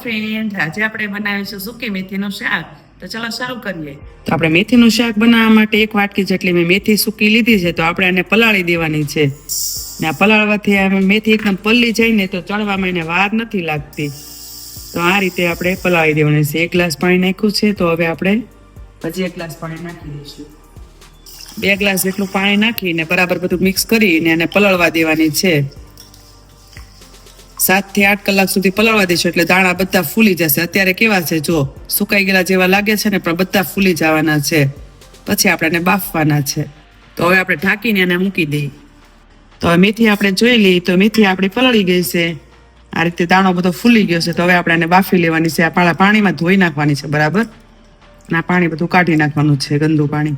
Friend, આજે આપણે બનાવીશું સૂકી મેથીનું શાક. તો ચલો શરૂ કરીએ. તો આપણે મેથીનું શાક બનાવવા માટે 1 વાટકી જેટલી મેં મેથી સૂકી લીધી છે. તો આપણે આને પલાળી દેવાની છે. ને આ પલાળવાથી આ મેથી એકદમ પલળી જાય ને તો ચડવામાં એને વાર નથી લાગતી. તો આ રીતે આપણે પલાળી દેવાની છે. 1 ગ્લાસ પાણી નાખ્યું છે. તો હવે આપણે પછી 1 ગ્લાસ પાણી નાખી દઈશું. 2 ગ્લાસ જેટલું પાણી નાખીને બરાબર બધું મિક્સ કરીને એને પલાળવા દેવાની છે. 7 થી 8 કલાક સુધી પલાળવા દઈશું એટલે દાણા બધા ફૂલી જશે. અત્યારે કેવા છે જો સુકાઈ ગયેલા જેવા લાગે છે ને, પણ બધા ફૂલી જવાના છે. પછી આપણે એને બાફવાના છે. તો હવે આપણે ઢાંકીને એને મૂકી દઈએ. તો હવે મેથી આપણે જોઈ લઈએ તો મેથી આપણી પલળી ગઈ છે. આ રીતે દાણો બધો ફૂલી ગયો છે. તો હવે આપણે એને બાફી લેવાની છે. આ પાણીમાં ધોઈ નાખવાની છે બરાબર. અને આ પાણી બધું કાઢી નાખવાનું છે, ગંદુ પાણી.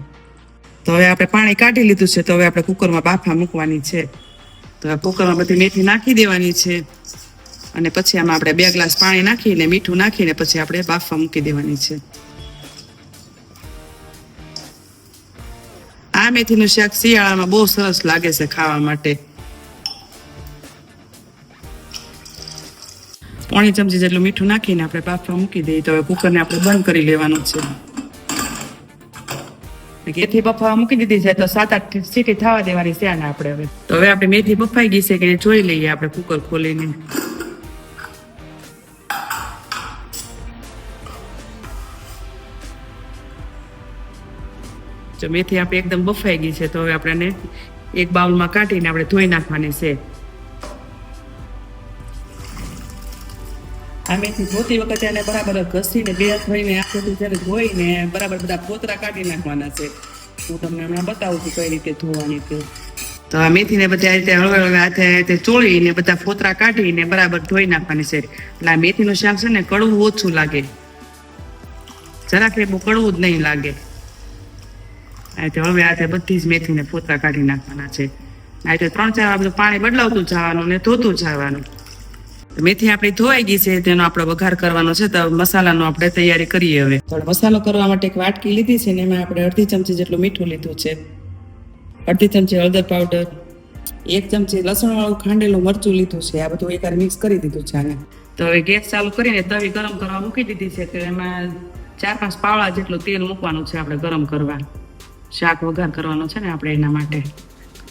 તો હવે આપણે પાણી કાઢી લીધું છે. તો હવે આપણે કુકરમાં બાફા મૂકવાની છે. તો કુકરમાં બધી મેથી નાખી દેવાની છે. અને પછી આમાં આપણે 2 ગ્લાસ પાણી નાખીને મીઠું નાખીને પછી આપણે બાફવા મૂકી દેવાની છે. આ મેથીનું શાક શિયાળામાં બહુ સરસ લાગે છે ખાવા માટે. 1 ચમચી જેટલું મીઠું નાખીને આપણે બાફવા મૂકી દઈએ. તો હવે કુકરને આપણે બંધ કરી લેવાનું છે. મેથી બફાવા મૂકી દીધી છે. તો 7-8 સીટી થવા દેવાની છે આને આપણે હવે. તો હવે આપણે મેથી બફાઈ ગઈ છે કે જોઈ લઈએ આપણે કુકર ખોલીને. જો મેથી આપણે એકદમ બફાઈ ગઈ છે. તો હવે આપણે એક બાઉલમાં કાઢીને આપણે ધોઈ નાખવાની છે. આ મેથી ધોતી વખતે એને બરાબર ઘસીને 2 હાથ ધોઈને આખેથી જ્યારે ધોઈને બરાબર બધા ફોતરા કાઢી નાખવાના છે. હું તમને હમણાં બતાવું છું કઈ રીતે ધોવાની છે. તો આ મેથીને બધા રીતે હળવે હાથે ચોળીને બધા ફોતરા કાઢીને બરાબર ધોઈ નાખવાની છે. એટલે આ મેથીનું શાક છે ને કડવું ઓછું લાગે, જરાક બહુ કડવું જ નહીં લાગે. હવે આ બધી જ મેથીને ફોતરા કાઢી નાખવાના છે. આ 3-4 વાર બધું પાણી બદલાવતું જવાનું ને ધોતું જવાનું. મેથી આપણી ધોવાઈ ગઈ છે. તેનો આપણે વઘાર કરવાનો છે. તો મસાલાનો આપણે તૈયારી કરીએ. હવે મસાલો કરવા માટે 1 વાટકી લીધી છે ને એમાં આપણે 1/2 ચમચી જેટલું મીઠું લીધું છે, 1/2 ચમચી હળદર પાવડર, 1 ચમચી લસણ વાળું ખાંડેલું મરચું લીધું છે. આ બધું એકવાર મિક્સ કરી દીધું છે આને. તો હવે ગેસ ચાલુ કરીને તવી ગરમ કરવા મૂકી દીધી છે. તો એમાં 4-5 પાવડા જેટલું તેલ મૂકવાનું છે આપણે ગરમ કરવા. શાક વઘાર કરવાનો છે ને આપણે એના માટે.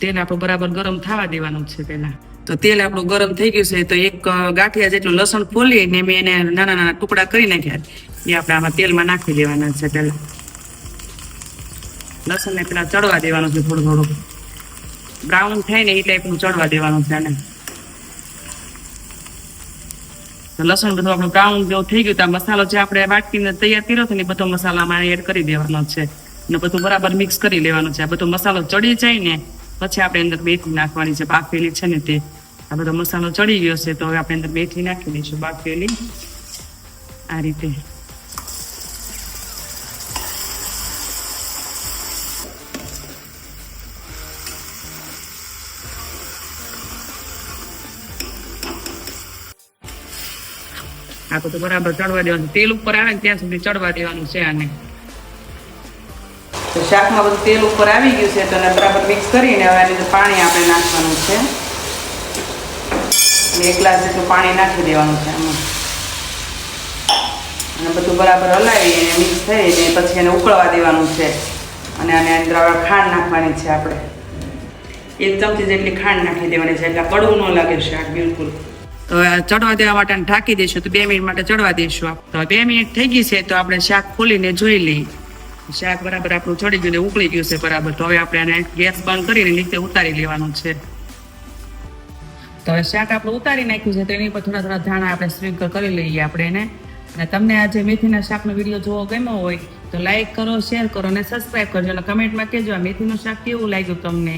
તેલ આપણું બરાબર ગરમ થવા દેવાનું છે પહેલા. તો તેલ આપણું ગરમ થઈ ગયું છે. તો 1 ગાંઠિયા જેટલું લસણ ફોલીને મેં એને નાના ટુકડા કરી નાખ્યા. એ આપણે આમાં તેલમાં નાખી દેવાના છે. પહેલા લસણને પેલા ચડવા દેવાનું છે. થોડું બ્રાઉન થાય ને એ ટાઈપનું ચડવા દેવાનું છે. આને લસણ બધું આપણું બ્રાઉન જેવું થઈ ગયું. તો આ મસાલો જે આપણે વાટકીને તૈયાર કર્યો હતો ને એ બધો મસાલામાં એડ કરી દેવાનો છે. ને બધું બરાબર મિક્સ કરી લેવાનું છે. આ બધો મસાલો ચડી જાય ને પછી આપણે અંદર મેથી નાખવાની છે. બાફેલી છે ને તે આ બધો મસાલો ચડી ગયો છે. તો હવે આપણે અંદર મેથી નાખી દઈશું બાફેલી. આ રીતે આ બધું બરાબર ચડવા દેવાનું. તેલ ઉપર આવે ને ત્યાં સુધી ચડવા દેવાનું છે આને. તો શાકમાં બધું તેલ ઉપર આવી ગયું છે. તો બરાબર મિક્સ કરીને હવે આની પાણી આપણે નાખવાનું છે. 1 ગ્લાસ જેટલું પાણી નાખી દેવાનું છે આમાં. અને બધું બરાબર હલાવી અને મિક્સ થઈને પછી એને ઉકળવા દેવાનું છે. અને આને અંદર ખાંડ નાખવાની છે આપણે. 1 ચમચી જેટલી ખાંડ નાખી દેવાની છે એટલે કડવું ન લાગે શાક બિલકુલ. તો ચડવા દેવા માટે ઢાંકી દઈશું. તો 2 મિનિટ માટે ચડવા દઈશું. તો 2 મિનિટ થઈ ગઈ છે. તો આપણે શાક ખોલીને જોઈ લઈએ. શાક બરાબર આપણું ચડી ગયું ને ઉકળી ગયું છે બરાબર. તો હવે આપણે આને ગેસ બંધ કરીને નીચે ઉતારી લેવાનું છે. તો હવે શાક આપણે ઉતારી નાખ્યું છે. તો એની પર થોડા ધાણા આપણે સ્પ્રિંકલ કરી લઈએ આપણે એને. અને તમને આજે મેથીના શાકનો વિડીયો જોવો ગમ્યો હોય તો લાઈક કરો, શેર કરો અને સબસ્ક્રાઈબ કરજો. અને કમેન્ટમાં કહેજો આ મેથીનું શાક કેવું લાગ્યું તમને.